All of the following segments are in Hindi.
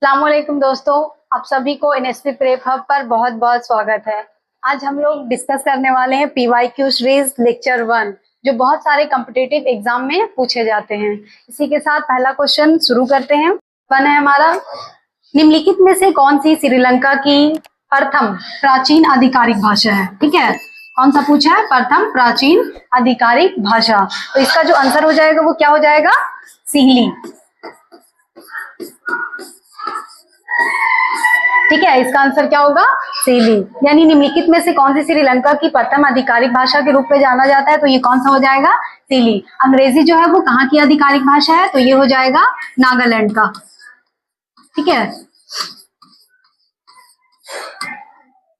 अस्सलामुअलैकुम दोस्तों, आप सभी को एनएसपी प्रेप हब पर बहुत बहुत स्वागत है। आज हम लोग डिस्कस करने वाले हैं पीवाईक्यू सीरीज लेक्चर 1 जो बहुत सारे कॉम्पिटिटिव एग्जाम में पूछे जाते हैं। इसी के साथ पहला क्वेश्चन शुरू करते हैं। वन है हमारा, निम्नलिखित में से कौन सी श्रीलंका की प्रथम प्राचीन आधिकारिक भाषा है? ठीक है, कौन सा पूछा है? प्रथम प्राचीन आधिकारिक भाषा। तो इसका जो आंसर हो जाएगा वो क्या हो जाएगा? सिहली। ठीक है, इसका आंसर क्या होगा? सिहली। यानी निम्नलिखित में से कौन सी श्रीलंका की प्रथम आधिकारिक भाषा के रूप में जाना जाता है? तो ये कौन सा हो जाएगा? सिहली। अंग्रेजी जो है वो कहाँ की आधिकारिक भाषा है? तो ये हो जाएगा नागालैंड का। ठीक है,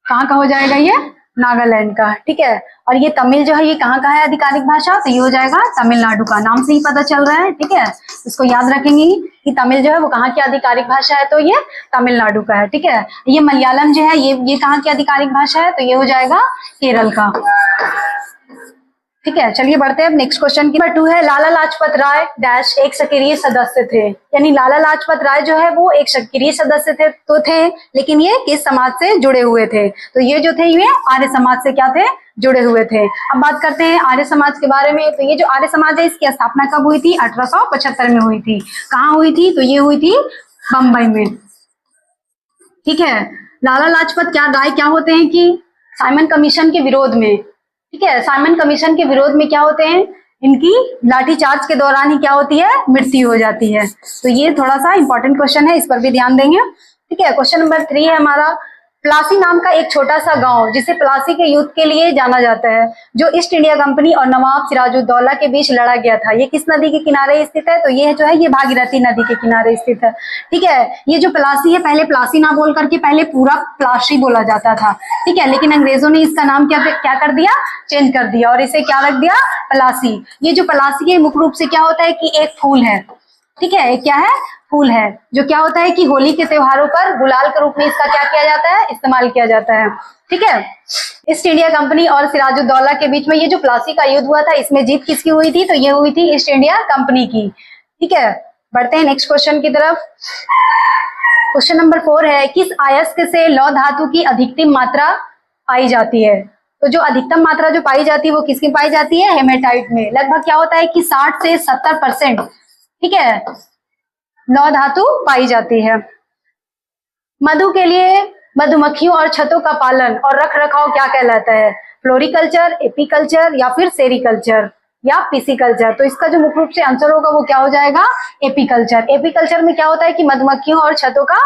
कहाँ का हो जाएगा? ये नागालैंड का। ठीक है, और ये तमिल जो है ये कहाँ का है आधिकारिक भाषा? तो ये हो जाएगा तमिलनाडु का। नाम से ही पता चल रहा है। ठीक है, इसको याद रखेंगे कि तमिल जो है वो कहाँ की आधिकारिक भाषा है? तो ये तमिलनाडु का है। ठीक है, ये मलयालम जो है ये कहाँ की आधिकारिक भाषा है? तो ये हो जाएगा केरल का। ठीक है, चलिए बढ़ते हैं अब नेक्स्ट क्वेश्चन की। नंबर 2 है, लाला लाजपत राय डैश एक सक्रिय सदस्य थे। यानी लाला लाजपत राय जो है वो एक सक्रिय सदस्य थे, लेकिन ये किस समाज से जुड़े हुए थे? तो ये जो थे ये आर्य समाज से क्या थे? जुड़े हुए थे। अब बात करते हैं आर्य समाज के बारे में। तो ये जो आर्य समाज है इसकी स्थापना कब हुई थी? 1875 में हुई थी। कहाँ हुई थी? तो ये हुई थी बम्बई में। ठीक है, लाला लाजपत राय क्या होते हैं कि साइमन कमीशन के विरोध में, ठीक है, साइमन कमीशन के विरोध में क्या होते हैं? इनकी लाठीचार्ज के दौरान ही क्या होती है? मृत्यु हो जाती है। तो ये थोड़ा सा इंपॉर्टेंट क्वेश्चन है, इस पर भी ध्यान देंगे। ठीक है, क्वेश्चन नंबर 3 है हमारा, प्लासी नाम का एक छोटा सा गांव जिसे प्लासी के युद्ध के लिए जाना जाता है, जो ईस्ट इंडिया कंपनी और नवाब सिराजुद्दौला के बीच लड़ा गया था, ये किस नदी के किनारे स्थित है? तो ये जो है ये भागीरथी नदी के किनारे स्थित है। ठीक है, ये जो प्लासी है पहले प्लासी ना बोल करके पहले पूरा प्लासी बोला जाता था। ठीक है, लेकिन अंग्रेजों ने इसका नाम क्या कर दिया? चेंज कर दिया और इसे क्या रख दिया? प्लासी। ये जो प्लासी है मुख्य रूप से क्या होता है कि एक फूल है। ठीक है, एक क्या है? फूल है, जो क्या होता है कि होली के त्योहारों पर गुलाल के रूप में इसका क्या किया जाता है? इस्तेमाल किया जाता है। ठीक है, ईस्ट इंडिया कंपनी और सिराजुद्दौला के बीच में ये जो प्लासी का युद्ध हुआ था इसमें जीत किसकी हुई थी? तो ये हुई थी ईस्ट इंडिया कंपनी की। ठीक है, बढ़ते हैं नेक्स्ट क्वेश्चन की तरफ। क्वेश्चन नंबर 4 है, किस अयस्क से लौह धातु की अधिकतम मात्रा पाई जाती है? तो जो अधिकतम मात्रा जो पाई जाती है वो किसकी पाई जाती है? हेमेटाइट में। लगभग क्या होता है कि 60 से 70%, ठीक है, लौह धातु पाई जाती है। मधु के लिए मधुमक्खियों और छतों का पालन और रख रखाव क्या कहलाता है? फ्लोरिकल्चर, एपीकल्चर या फिर सेरिकल्चर या पिसिकल्चर? तो इसका जो मुख्य रूप से आंसर होगा वो क्या हो जाएगा? एपीकल्चर। एपीकल्चर में क्या होता है कि मधुमक्खियों और छतों का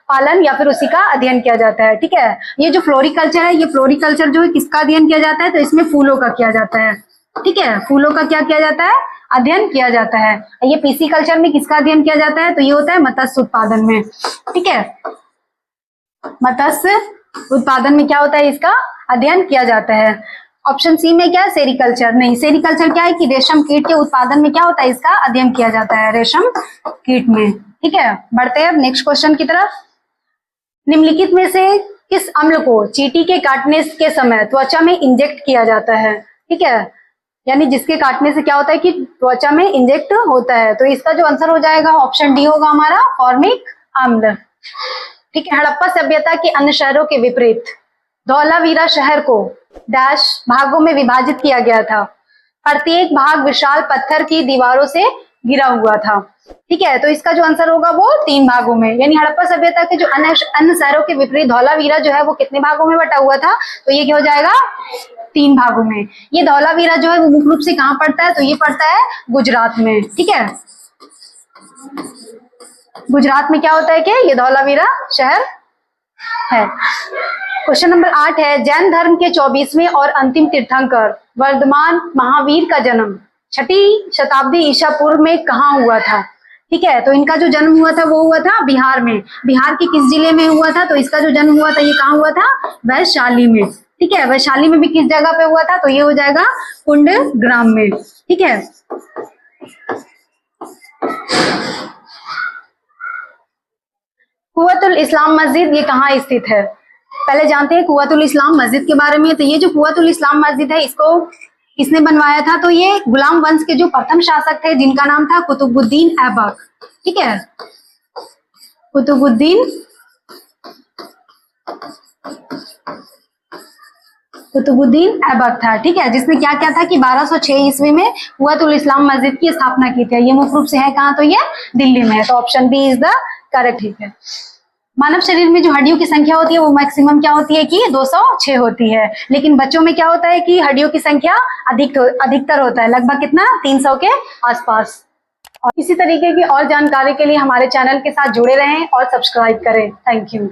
पालन या फिर उसी का अध्ययन किया जाता है। ठीक है, ये जो फ्लोरिकल्चर है ये फ्लोरिकल्चर जो है किसका अध्ययन किया जाता है? तो इसमें फूलों का किया जाता है। ठीक है, फूलों का क्या किया जाता है? अध्ययन किया जाता है। ये पिसिकल्चर में किसका अध्ययन किया जाता है? तो ये होता है मत्स्य उत्पादन में। ठीक है, मत्स्य उत्पादन में क्या होता है? इसका अध्ययन किया जाता है। ऑप्शन सी में क्या है? सेरिकल्चर। नहीं, सेरिकल्चर क्या है कि रेशम कीट के उत्पादन में क्या होता है? इसका अध्ययन किया जाता है रेशम कीट में। ठीक है, बढ़ते हैं अब नेक्स्ट क्वेश्चन की तरफ। निम्नलिखित में से किस अम्ल को चींटी के काटने के समय त्वचा में इंजेक्ट किया जाता है? ठीक है, यानी जिसके काटने से क्या होता है कि त्वचा में इंजेक्ट होता है। तो इसका जो आंसर हो जाएगा ऑप्शन डी होगा हमारा, फॉर्मिक अम्ल। ठीक है, हड़प्पा सभ्यता के अन्य शहरों के विपरीत धौलावीरा शहर को डैश भागों में विभाजित किया गया था। प्रत्येक भाग विशाल पत्थर की दीवारों से घिरा हुआ था। ठीक है, तो इसका जो आंसर होगा वो 3 भागों में। यानी हड़प्पा सभ्यता के जो अन्य शहरों के विपरीत धौलावीरा जो है वो कितने भागों में बटा हुआ था? तो ये क्या हो जाएगा? 3 भागों में। ये धौलावीरा जो है वो मुख्य रूप से कहाँ पड़ता है? तो ये पड़ता है गुजरात में। ठीक है, गुजरात में क्या होता है कि ये धौलावीरा शहर है। क्वेश्चन नंबर 8 है, जैन धर्म के 24वें और अंतिम तीर्थंकर वर्धमान महावीर का जन्म 6ठी शताब्दी ईसा पूर्व में कहाँ हुआ था? ठीक है, तो इनका जो जन्म हुआ था वो हुआ था बिहार में। बिहार के किस जिले में हुआ था? तो इसका जो जन्म हुआ था ये कहाँ हुआ था? वैशाली में। ठीक है, वैशाली में भी किस जगह पे हुआ था? तो ये हो जाएगा कुंड ग्राम में। ठीक है, कुव्वतुल इस्लाम मस्जिद ये कहाँ स्थित है? पहले जानते हैं कुव्वतुल इस्लाम मस्जिद के बारे में। तो ये जो कुव्वतुल इस्लाम मस्जिद है इसको किसने बनवाया था? तो ये गुलाम वंश के जो प्रथम शासक थे जिनका नाम था कुतुबुद्दीन ऐबक। ठीक है, कुतुबुद्दीन ऐबक था, ठीक है, जिसने क्या क्या था कि 1206 ईस्वी में कुव्वतुल इस्लाम मस्जिद की स्थापना की थी। ये मुख्य रूप से है कहाँ, तो ये दिल्ली में है, तो option b is the correct, ठीक है। मानव शरीर में जो हड्डियों की संख्या होती है वो मैक्सिमम क्या होती है कि 206 होती है, लेकिन बच्चों में क्या होता है कि हड्डियों की संख्या अधिकतर होता है, लगभग कितना, 300 के आसपास। और इसी तरीके की और जानकारी के लिए हमारे चैनल के साथ जुड़े रहें और सब्सक्राइब करें। Thank you.